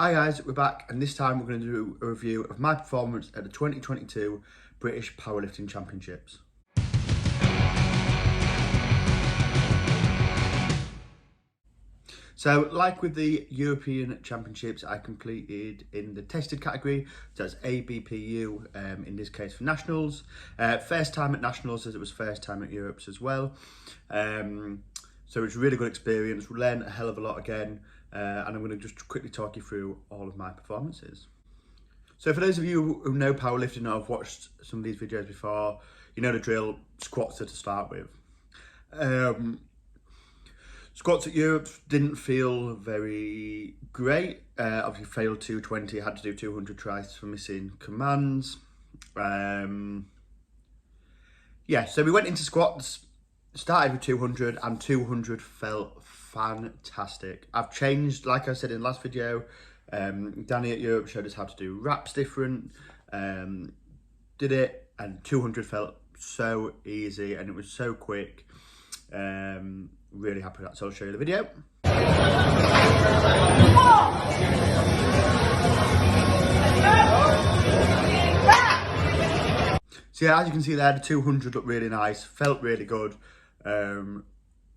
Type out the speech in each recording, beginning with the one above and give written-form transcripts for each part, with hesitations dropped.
Hi guys, we're back, and this time we're going to do a review of my performance at the 2022 British Powerlifting Championships. So, like with the European Championships, I completed in the tested category, so that's ABPU, in this case for Nationals. First time at Nationals, as it was first time at Europes as well. So it was a really good experience, we learned a hell of a lot again, and I'm going to just quickly talk you through all of my performances. So for those of you who know powerlifting or have watched some of these videos before, you know the drill. Squats are to start with. Squats at Europe didn't feel very great. Obviously failed 220, had to do 200 tries for missing commands. Yeah, so we went into squats, started with 200, and 200 felt fantastic. I've changed, like I said in the last video, Danny at Europe showed us how to do wraps different, did it, and 200 felt so easy and it was so quick. Really happy with that, so I'll show you the video. So yeah, as you can see there, the 200 looked really nice, felt really good.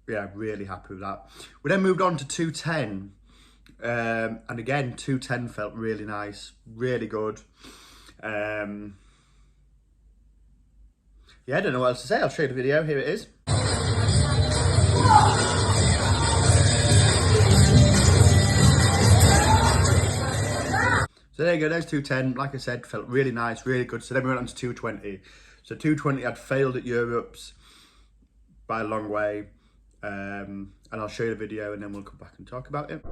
Yeah, really happy with that. We then moved on to 210, and again, 210 felt really nice, really good. Yeah, I don't know what else to say. I'll show you the video. Here it is. So there you go, there's 210. Like I said, felt really nice, really good. So then we went on to 220. So 220 I'd failed at Europes by a long way. And I'll show you the video and then we'll come back and talk about it.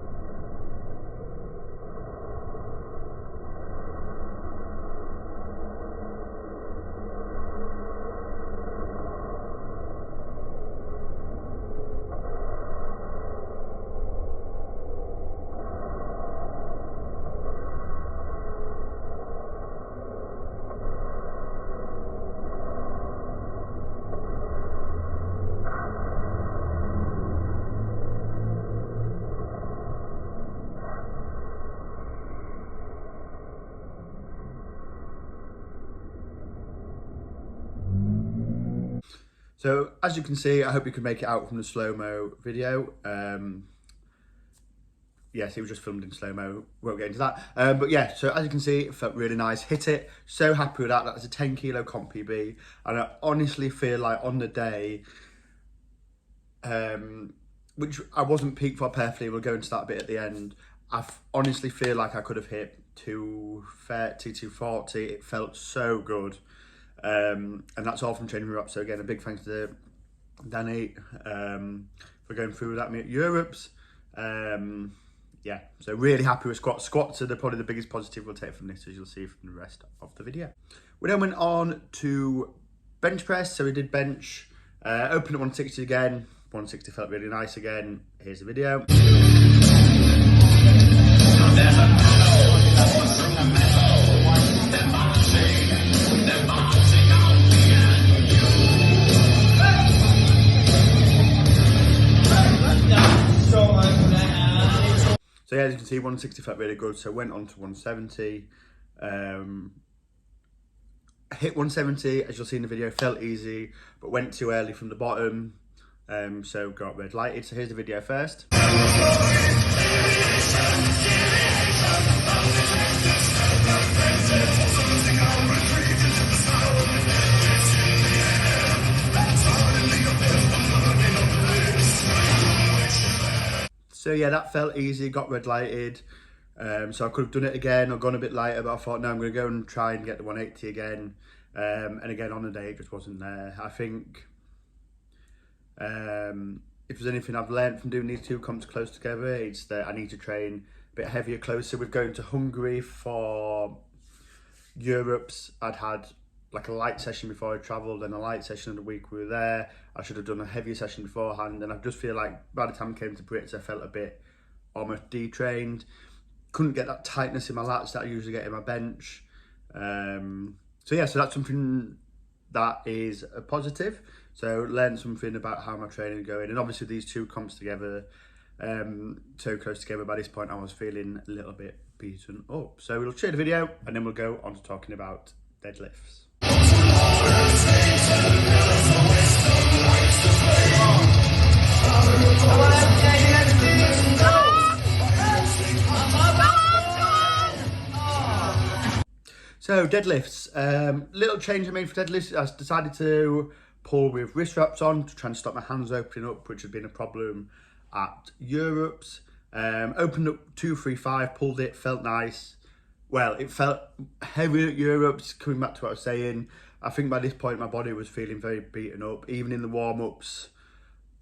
So as you can see, I hope you can make it out from the slow-mo video. Yes, it was just filmed in slow-mo, won't get into that. But yeah, so as you can see, it felt really nice, hit it, so happy with that. That's a 10 kilo comp PB, and I honestly feel like on the day, which I wasn't peaked for perfectly, we'll go into that a bit at the end, I honestly feel like I could have hit 230, 240, it felt so good. And that's all from training reps. So again, a big thanks to Danny for going through with that me at Europes. Yeah, so really happy with squats. Squats are probably the biggest positive we'll take from this, as you'll see from the rest of the video. We then went on to bench press. So we did bench, opened at 160 again. 160 felt really nice again. Here's the video. So yeah, as you can see, 160 felt really good, so went on to 170. Hit 170, as you'll see in the video, felt easy, but went too early from the bottom, so got red lighted. So here's the video first. So yeah, that felt easy, got red lighted. So I could have done it again or gone a bit lighter, but I thought, no, I'm going to go and try and get the 180 again. And again, on the day, it just wasn't there. I think if there's anything I've learned from doing these two comps close together, it's that I need to train a bit heavier, closer. With going to Hungary for Europes, I'd had like a light session before I travelled and a light session of the week we were there. I should have done a heavier session beforehand, and I just feel like by the time I came to Brits, I felt a bit almost detrained. Couldn't get that tightness in my lats that I usually get in my bench. So yeah, so that's something that is a positive. So learned something about how my training is going, and obviously these two comps together, so close together. By this point I was feeling a little bit beaten up. So we'll share the video and then we'll go on to talking about deadlifts. So deadlifts, little change I made for deadlifts. I decided to pull with wrist wraps on to try and stop my hands opening up, which had been a problem at Europe's. Opened up 235, pulled it, felt nice. Well, it felt heavy at Europe's, coming back to what I was saying. I think by this point my body was feeling very beaten up. Even in the warm-ups,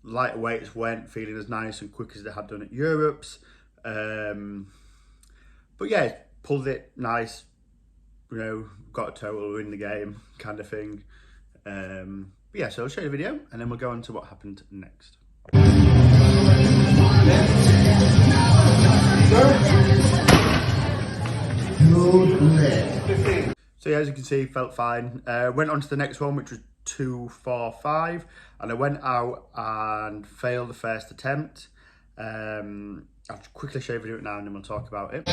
lighter weights weren't feeling as nice and quick as they had done at Europe's. But yeah, pulled it nice. You know, got a total, in the game kind of thing. But yeah, so I'll show you the video and then we'll go on to what happened next. So yeah, as you can see, felt fine. Went on to the next one, which was 245, and I went out and failed the first attempt. I'll quickly show you it now and then we'll talk about it. Go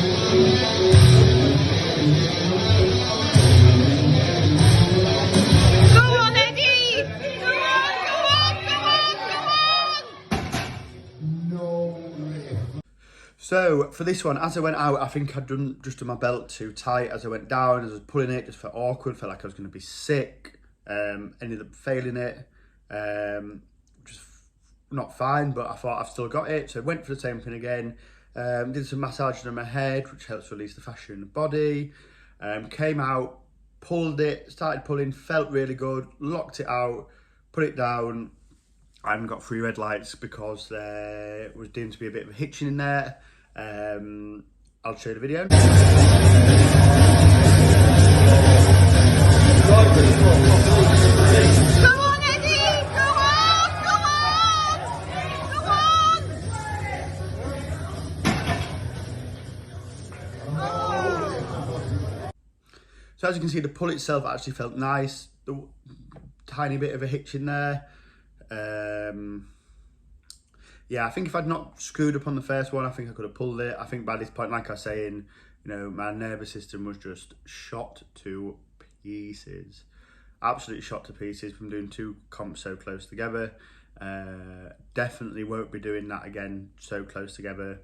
on, Eddie! Go on! No way. So for this one, as I went out, I think I'd done my belt too tight. As I went down, as I was pulling it, just felt awkward, felt like I was going to be sick. Ended up failing it. Just not fine, but I thought I've still got it. So I went for the same thing again. Did some massaging on my head, which helps release the fascia in the body. Came out, pulled it, started pulling, felt really good, locked it out, put it down, and got 3 red lights because there was deemed to be a bit of a hitching in there. I'll show you the video. So as you can see, the pull itself actually felt nice. The tiny bit of a hitch in there. Yeah, I think if I'd not screwed up on the first one, I think I could have pulled it. I think by this point, like I was saying, you know, my nervous system was just shot to pieces. Absolutely shot to pieces from doing 2 comps so close together. Definitely won't be doing that again so close together.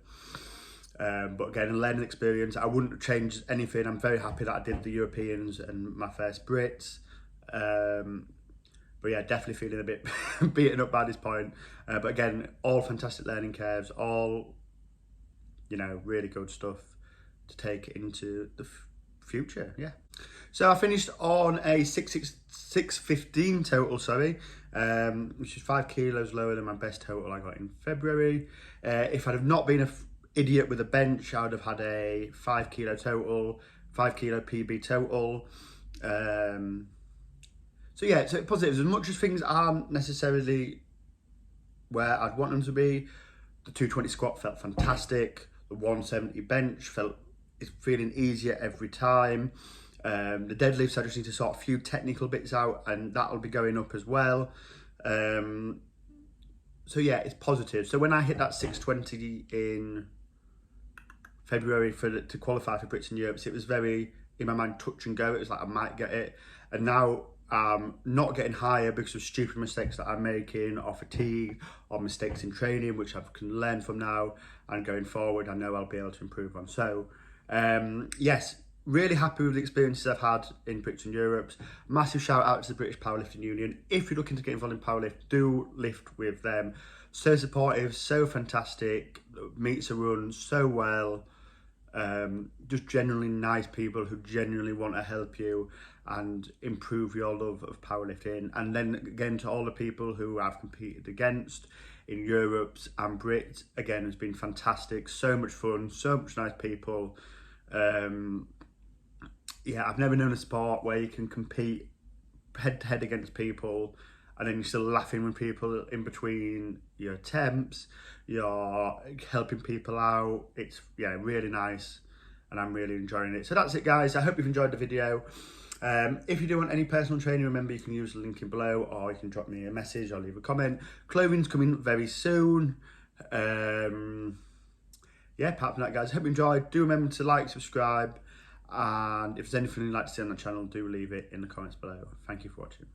But again, a learning experience. I wouldn't change anything. I'm very happy that I did the Europeans and my first Brits. But yeah, definitely feeling a bit beaten up by this point. But again, all fantastic learning curves, all, you know, really good stuff to take into the future, yeah. So I finished on a 615 total, which is 5 kilos lower than my best total I got in February. If I'd have not been an idiot with a bench, I would have had a 5 kilo total, 5 kilo PB total. So yeah, so positives. As much as things aren't necessarily where I'd want them to be, the 220 squat felt fantastic. The 170 bench it's feeling easier every time. The deadlifts, I just need to sort a few technical bits out, and that'll be going up as well. So yeah, it's positive. So when I hit that 620 in February to qualify for Brits and Europes, it was very, in my mind, touch and go. It was like I might get it, and now not getting higher because of stupid mistakes that I'm making, or fatigue, or mistakes in training, which I can learn from now, and going forward I know I'll be able to improve on. So yes, really happy with the experiences I've had in Brits and Europes. Massive shout out to the British Powerlifting Union. If you're looking to get involved in powerlift, do lift with them. So supportive, so fantastic, meets a run so well. Just genuinely nice people who genuinely want to help you and improve your love of powerlifting. And then again, to all the people who I've competed against in Europes and Brits, again, it's been fantastic, so much fun, so much nice people. Yeah, I've never known a sport where you can compete head to head against people and then you're still laughing with people in between your attempts, you're helping people out. It's, yeah, really nice and I'm really enjoying it. So that's it, guys. I hope you've enjoyed the video. If you do want any personal training, remember you can use the link in below, or you can drop me a message or leave a comment. Clothing's coming very soon. Yeah, apart from that, guys, hope you enjoyed. Do remember to like, subscribe, and if there's anything you'd like to see on the channel, do leave it in the comments below. Thank you for watching.